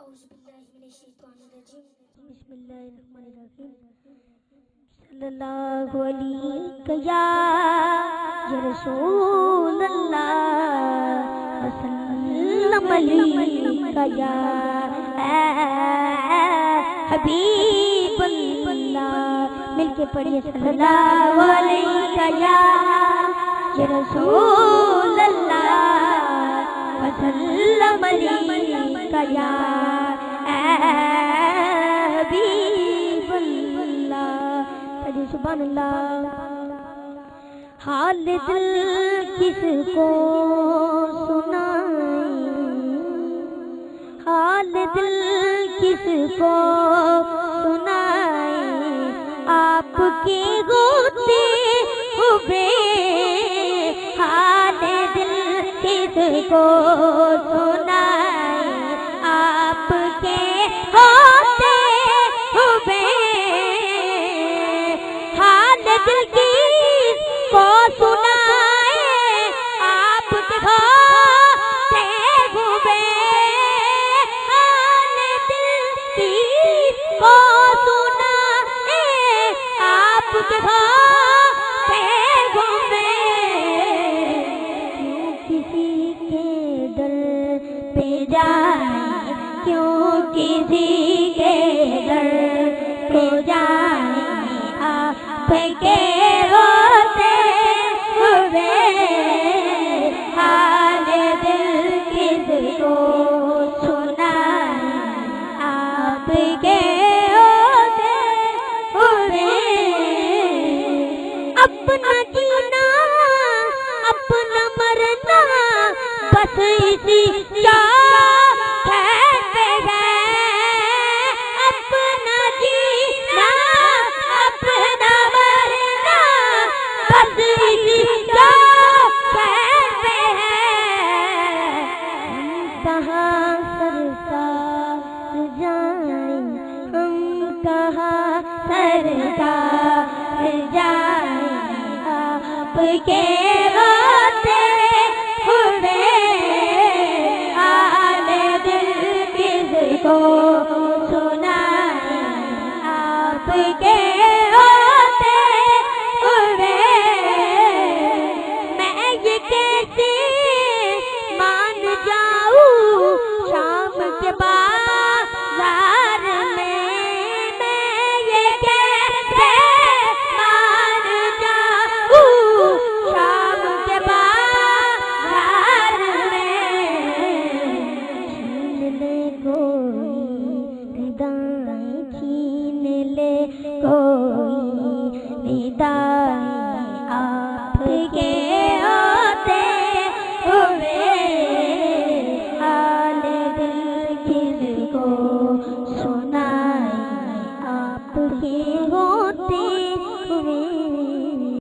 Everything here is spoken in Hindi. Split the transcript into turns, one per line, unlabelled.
बिस्मिल्लाहिर्रहमानिर्रहीम। सल्लल्लाहु अलैहि या रसूलल्लाह वसल्लम अलैका या हबीबल्लाह। मिलके पढ़िए सल्लल्लाहु अलैहि या रसूलल्लाह वसल्लम अलैका या सुभान अल्लाह। हाल दिल किसको सुनाए, हाल दिल किसको सुनाए, आपके गोते हुए हाल दिल किसको सुनाए, आपके होते हुए दिल किसको सुनाए, आपके होते हुए हाल दिल किसको सुनाए, आपके होते हुए। क्यों किसी के दर पे जाए, क्यों किसी के दर पे जाए, आपके होते हुए हाल दिल किसको सुनाए, आपके होते हुए। अपना जीना अपना मरना बस इसी आपके होते हुए हाल दिल किसको सुनाए, आपके होते हुए। मैं ये कैसे मान जाऊं शाम के बाजार में, मैं ये कैसे मान जाऊं शाम के बाजार में। छीन ले कोई विदाई, छीन ले कोई विदाई।